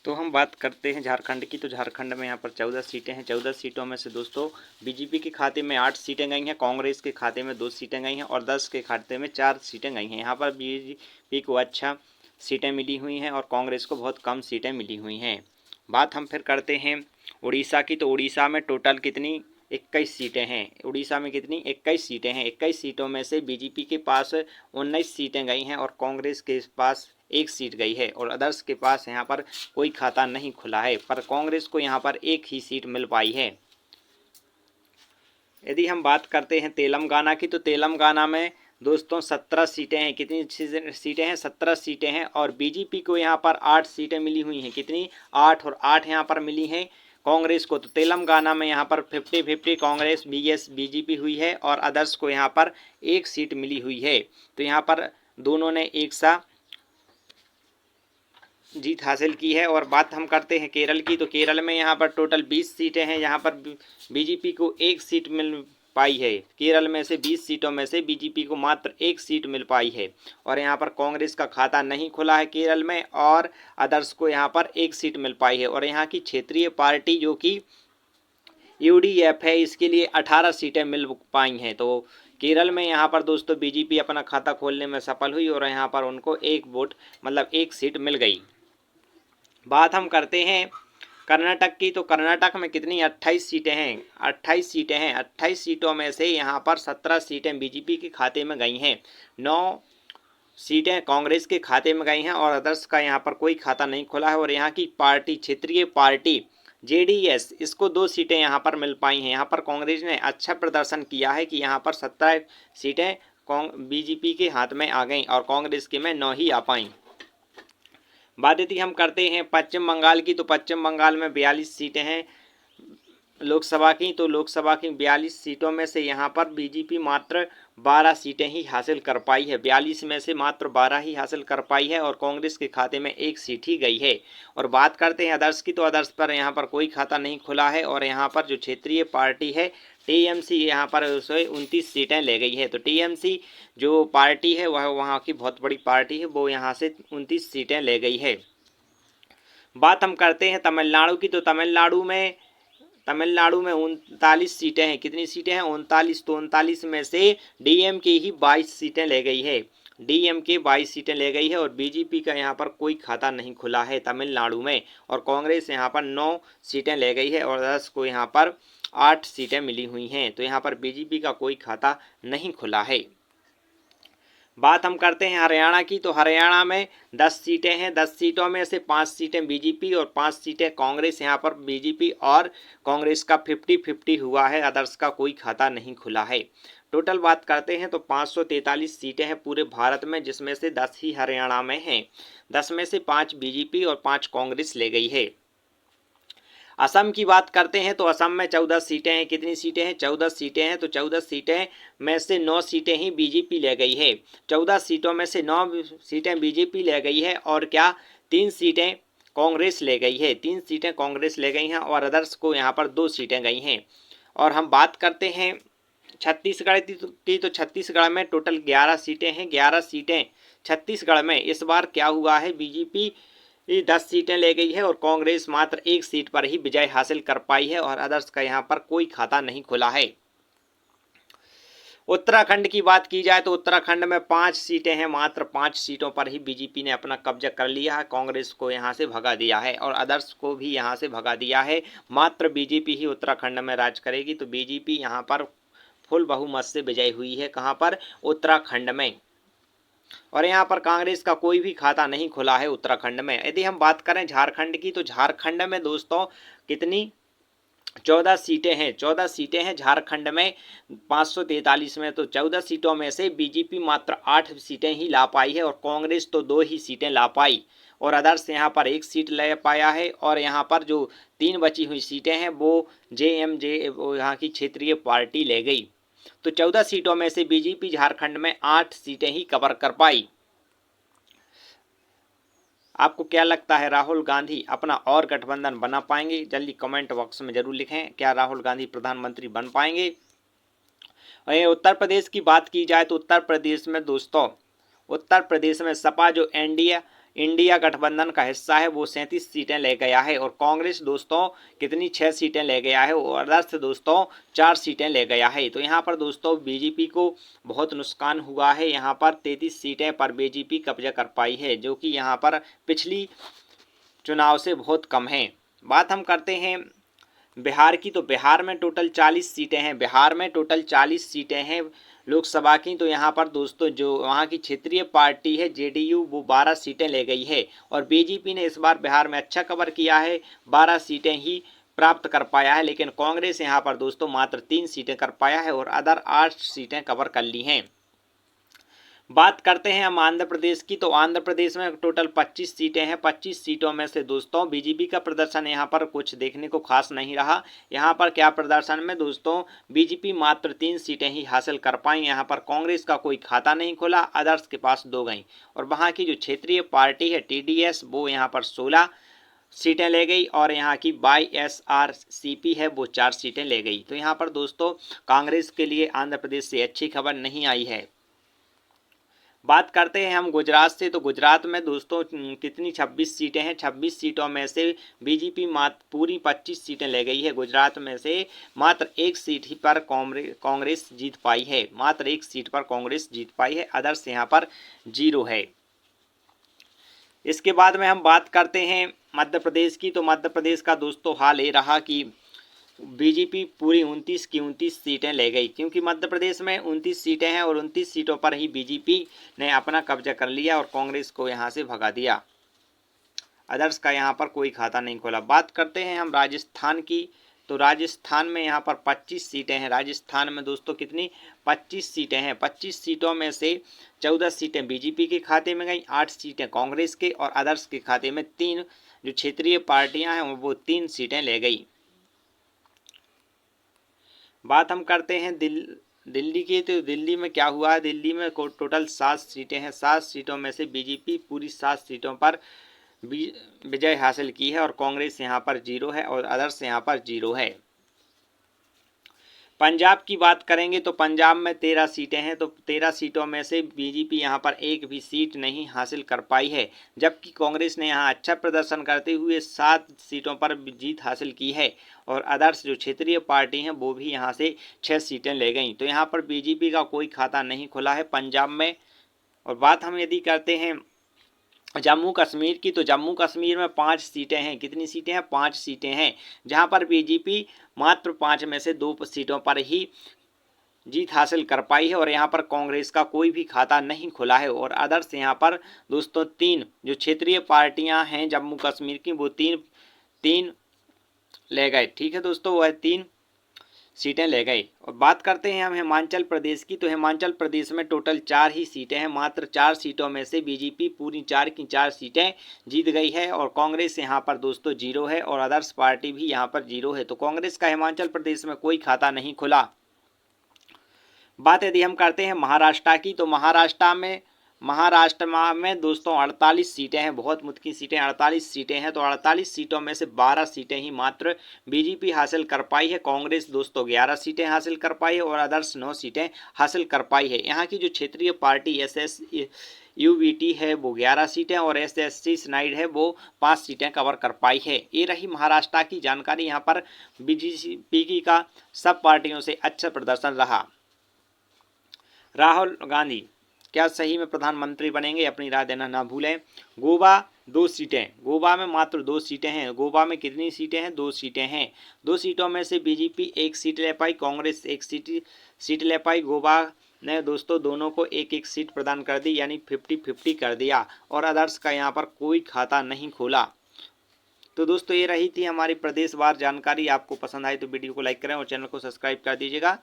तो हम बात करते हैं झारखंड की। तो झारखंड में यहाँ पर 14 सीटें हैं। 14 सीटों में से दोस्तों बीजेपी के खाते में 8 सीटें गई हैं, कांग्रेस के खाते में 2 सीटें गई हैं और 10 के खाते में 4 सीटें गई हैं। यहाँ पर बीजेपी को अच्छा सीटें मिली हुई हैं और कांग्रेस को बहुत कम सीटें मिली हुई हैं। बात हम फिर करते हैं उड़ीसा की। तो उड़ीसा में टोटल कितनी 21 सीटें हैं। उड़ीसा में कितनी 21 सीटें हैं। 21 सीटों में से बीजेपी के पास 19 सीटें गई हैं और कांग्रेस के पास 1 सीट गई है और अदर्स के पास यहाँ पर कोई खाता नहीं खुला है, पर कांग्रेस को यहाँ पर 1 ही सीट मिल पाई है। यदि हम बात करते हैं तेलंगाना की, तो तेलंगाना में दोस्तों 17 सीटें हैं। कितनी सीटें हैं? 17 सीटें हैं और बीजेपी को यहाँ पर 8 सीटें मिली हुई हैं। कितनी? 8 और 8 यहाँ पर मिली हैं कांग्रेस को। तो तेलंगाना में यहाँ पर 50-50 कांग्रेस बीजेपी हुई है और अदर्स को यहाँ पर 1 सीट मिली हुई है। तो यहाँ पर दोनों ने एक सा जीत हासिल की है। और बात हम करते हैं केरल की। तो केरल में यहाँ पर टोटल 20 सीटें हैं। यहाँ पर बीजेपी को 1 सीट मिल पाई है। केरल में से 20 सीटों में से बीजेपी को मात्र 1 सीट मिल पाई है और यहाँ पर कांग्रेस का खाता नहीं खुला है केरल में और अदर्स को यहाँ पर 1 सीट मिल पाई है। और यहाँ की क्षेत्रीय पार्टी जो कि यूडीएफ है, इसके लिए 18 सीटें मिल पाई हैं। तो केरल में यहाँ पर दोस्तों बीजेपी अपना खाता खोलने में सफल हुई और यहाँ पर उनको 1 वोट मतलब 1 सीट मिल गई। बात हम करते हैं कर्नाटक की। तो कर्नाटक में कितनी 28 सीटें हैं। 28 सीटें हैं। 28 सीटों में से यहाँ पर 17 सीटें बीजेपी के खाते में गई हैं, 9 सीटें कांग्रेस के खाते में गई हैं और अदर्स का यहाँ पर कोई खाता नहीं खुला है। और यहाँ की पार्टी क्षेत्रीय पार्टी जेडीएस, इसको 2 सीटें यहाँ पर मिल पाई हैं। यहाँ पर कांग्रेस ने अच्छा प्रदर्शन किया है कि यहाँ पर 17 सीटें बीजेपी के हाथ में आ गईं और कांग्रेस के में 9 ही आ पाईं। बात यदि हम करते हैं पश्चिम बंगाल की। तो पश्चिम बंगाल में 42 सीटें हैं लोकसभा की। तो लोकसभा की 42 सीटों में से यहाँ पर बीजेपी मात्र 12 सीटें ही हासिल कर पाई है। 42 में से मात्र 12 ही हासिल कर पाई है और कांग्रेस के खाते में 1 सीट ही गई है। और बात करते हैं अदर्स की। तो अदर्स पर यहाँ पर कोई खाता नहीं खुला है और यहाँ पर जो क्षेत्रीय पार्टी है टीएमसी, यहाँ पर उसे 29 सीटें ले गई है। तो टीएमसी जो पार्टी है वह वहाँ की बहुत बड़ी पार्टी है, वो यहाँ से 29 सीटें ले गई है। बात हम करते हैं तमिलनाडु की। तो तमिलनाडु में 39 सीटें हैं। कितनी सीटें हैं? 39। तो 39 में से डीएमके ही 22 सीटें ले गई है। डीएमके 22 सीटें ले गई है और बीजेपी का यहाँ पर कोई खाता नहीं खुला है तमिलनाडु में। और कांग्रेस यहाँ पर 9 सीटें ले गई है और 10 को यहाँ पर 8 सीटें मिली हुई हैं। तो यहाँ पर बीजेपी का कोई खाता नहीं खुला है। बात हम करते हैं हरियाणा की। तो हरियाणा में 10 सीटें हैं। 10 सीटों में से 5 सीटें बीजेपी और 5 सीटें कांग्रेस। यहाँ पर बीजेपी और कांग्रेस का 50-50 हुआ है, अदर्स का कोई खाता नहीं खुला है। टोटल बात करते हैं तो 543 सीटें हैं पूरे भारत में, जिसमें से 10 ही हरियाणा में हैं। 10 में से 5 बीजेपी और 5 कांग्रेस ले गई है। असम की बात करते हैं तो असम में 14 सीटें हैं। कितनी सीटें हैं? 14 सीटें हैं। तो 14 सीटें में से 9 सीटें ही बीजेपी ले गई है। 14 सीटों में से 9 सीटें बीजेपी ले गई है और क्या 3 सीटें कांग्रेस ले गई है। 3 सीटें कांग्रेस ले गई हैं और अदर्स को यहाँ पर 2 सीटें गई हैं। और हम बात करते हैं छत्तीसगढ़ की। तो छत्तीसगढ़ में टोटल 11 सीटें हैं। 11 सीटें छत्तीसगढ़ में। इस बार क्या हुआ है, बीजेपी 10 सीटें ले गई है और कांग्रेस मात्र 1 सीट पर ही विजय हासिल कर पाई है और अदर्स का यहाँ पर कोई खाता नहीं खुला है। उत्तराखंड की बात की जाए तो उत्तराखंड में 5 सीटें हैं। मात्र 5 सीटों पर ही बीजेपी ने अपना कब्जा कर लिया है। कांग्रेस को यहाँ से भगा दिया है और अदर्स को भी यहाँ से भगा दिया है। मात्र बीजेपी ही उत्तराखंड में राज करेगी। तो बीजेपी यहाँ पर फुल बहुमत से विजय हुई है। कहाँ पर? उत्तराखंड में। और यहाँ पर कांग्रेस का कोई भी खाता नहीं खुला है उत्तराखंड में। यदि हम बात करें झारखंड की। तो झारखंड में दोस्तों कितनी 14 सीटें हैं। 14 सीटें हैं झारखंड में 543 में। तो 14 सीटों में से बीजेपी मात्र 8 सीटें ही ला पाई है और कांग्रेस तो 2 ही सीटें ला पाई और अदर्स यहाँ पर 1 सीट ले पाया है। और यहाँ पर जो 3 बची हुई सीटें हैं वो जेएमजे यहाँ की क्षेत्रीय पार्टी ले गई। तो 14 सीटों में से बीजेपी झारखंड में 8 सीटें ही कवर कर पाई। आपको क्या लगता है, राहुल गांधी अपना और गठबंधन बना पाएंगे? जल्दी कमेंट बॉक्स में जरूर लिखें, क्या राहुल गांधी प्रधानमंत्री बन पाएंगे? और उत्तर प्रदेश की बात की जाए तो उत्तर प्रदेश में दोस्तों, उत्तर प्रदेश में सपा जो इंडिया गठबंधन का हिस्सा है वो 37 सीटें ले गया है। और कांग्रेस दोस्तों कितनी 6 सीटें ले गया है और अदर्स दोस्तों 4 सीटें ले गया है। तो यहाँ पर दोस्तों बीजेपी को बहुत नुकसान हुआ है। यहाँ पर 33 सीटें पर बीजेपी कब्जा कर पाई है, जो कि यहाँ पर पिछली चुनाव से बहुत कम है। बात हम करते हैं बिहार की, तो बिहार में टोटल 40 सीटें हैं। बिहार में टोटल 40 सीटें हैं लोकसभा की। तो यहाँ पर दोस्तों जो वहाँ की क्षेत्रीय पार्टी है जेडीयू, वो 12 सीटें ले गई है और बीजेपी ने इस बार बिहार में अच्छा कवर किया है, 12 सीटें ही प्राप्त कर पाया है। लेकिन कांग्रेस यहाँ पर दोस्तों मात्र 3 सीटें कर पाया है और अदर 8 सीटें कवर कर ली हैं। बात करते हैं हम आंध्र प्रदेश की, तो आंध्र प्रदेश में टोटल 25 सीटें हैं। 25 सीटों में से दोस्तों बीजेपी का प्रदर्शन यहाँ पर कुछ देखने को खास नहीं रहा। यहाँ पर क्या प्रदर्शन में दोस्तों बीजेपी मात्र 3 सीटें ही हासिल कर पाई। यहाँ पर कांग्रेस का कोई खाता नहीं खुला, अदर्स के पास 2 गई। और वहाँ की जो क्षेत्रीय पार्टी है टीडीएस, वो यहाँ पर 16 सीटें ले गई और यहाँ की वाईएसआरसीपी है वो 4 सीटें ले गई। तो यहाँ पर दोस्तों कांग्रेस के लिए आंध्र प्रदेश से अच्छी खबर नहीं आई है। बात करते हैं हम गुजरात से, तो गुजरात में दोस्तों कितनी 26 सीटें हैं। 26 सीटों में से बीजेपी मात्र पूरी 25 सीटें ले गई है। गुजरात में से मात्र 1 सीट ही पर कांग्रेस जीत पाई है, मात्र 1 सीट पर कांग्रेस जीत पाई है, अदर्स यहाँ पर 0 है। इसके बाद में हम बात करते हैं मध्य प्रदेश की, तो मध्य प्रदेश का दोस्तों हाल ये रहा कि बीजेपी पूरी 29 की 29 सीटें ले गई, क्योंकि मध्य प्रदेश में 29 सीटें हैं और 29 सीटों पर ही बीजेपी ने अपना कब्जा कर लिया और कांग्रेस को यहां से भगा दिया। अदर्स का यहां पर कोई खाता नहीं खोला। बात करते हैं हम राजस्थान की, तो राजस्थान में यहां पर 25 सीटें हैं। राजस्थान में दोस्तों कितनी 25 सीटें हैं। 25 सीटों में से 14 सीटें बीजेपी के खाते में गई, 8 सीटें कांग्रेस के और अदर्स के खाते में 3 जो क्षेत्रीय पार्टियां हैं वो 3 सीटें ले गई। बात हम करते हैं दिल्ली की, तो दिल्ली में क्या हुआ है। दिल्ली में टोटल 7 सीटें हैं। 7 सीटों में से बीजेपी पूरी 7 सीटों पर विजय हासिल की है और कांग्रेस यहाँ पर 0 है और अदर्स यहाँ पर 0 है। पंजाब की बात करेंगे, तो पंजाब में 13 सीटें हैं। तो 13 सीटों में से बीजेपी यहाँ पर एक भी सीट नहीं हासिल कर पाई है, जबकि कांग्रेस ने यहाँ अच्छा प्रदर्शन करते हुए 7 सीटों पर जीत हासिल की है और अदर्स जो क्षेत्रीय पार्टी हैं वो भी यहाँ से 6 सीटें ले गई। तो यहाँ पर बीजेपी का कोई खाता नहीं खुला है पंजाब में। और बात हम यदि करते हैं जम्मू कश्मीर की, तो जम्मू कश्मीर में 5 सीटें हैं। कितनी सीटें हैं? 5 सीटें हैं, जहां पर बीजेपी मात्र 5 में से 2 सीटों पर ही जीत हासिल कर पाई है और यहां पर कांग्रेस का कोई भी खाता नहीं खुला है और अदर्स यहां पर दोस्तों 3 जो क्षेत्रीय पार्टियां हैं जम्मू कश्मीर की वो 3 ले गए। ठीक है दोस्तों, वह 3 सीटें ले गए। और बात करते हैं हम हिमाचल प्रदेश की, तो हिमाचल प्रदेश में टोटल 4 ही सीटें हैं। मात्र 4 सीटों में से बीजेपी पूरी 4 की 4 सीटें जीत गई है और कांग्रेस यहां पर दोस्तों 0 है और अदर्स पार्टी भी यहां पर 0 है। तो कांग्रेस का हिमाचल प्रदेश में कोई खाता नहीं खुला। बात यदि हम करते हैं महाराष्ट्र की, तो महाराष्ट्र में दोस्तों 48 सीटें हैं। बहुत मुश्किल सीटें, 48 सीटें हैं। तो 48 सीटों में से 12 सीटें ही मात्र बीजेपी हासिल कर पाई है। कांग्रेस दोस्तों 11 सीटें हासिल कर पाई है और अदर्स 9 सीटें हासिल कर पाई है। यहाँ की जो क्षेत्रीय पार्टी SSUVT है वो 11 सीटें और SSC स्नाइड है वो 5 सीटें कवर कर पाई है। ये रही महाराष्ट्र की जानकारी। यहाँ पर बीजेपी का सब पार्टियों से अच्छा प्रदर्शन रहा। राहुल गांधी क्या सही में प्रधानमंत्री बनेंगे? अपनी राय देना ना भूलें। गोवा 2 सीटें, गोवा में मात्र 2 सीटें हैं। गोवा में कितनी सीटें हैं? 2 सीटें हैं। 2 सीटों में से बीजेपी 1 सीट ले पाई, कांग्रेस 1 सीट ले पाई। गोवा ने दोस्तों दोनों को 1-1 सीट प्रदान कर दी, यानी 50-50 कर दिया और अदर्स का यहाँ पर कोई खाता नहीं खोला। तो दोस्तों ये रही थी हमारी प्रदेशवार जानकारी। आपको पसंद आई तो वीडियो को लाइक करें और चैनल को सब्सक्राइब कर दीजिएगा।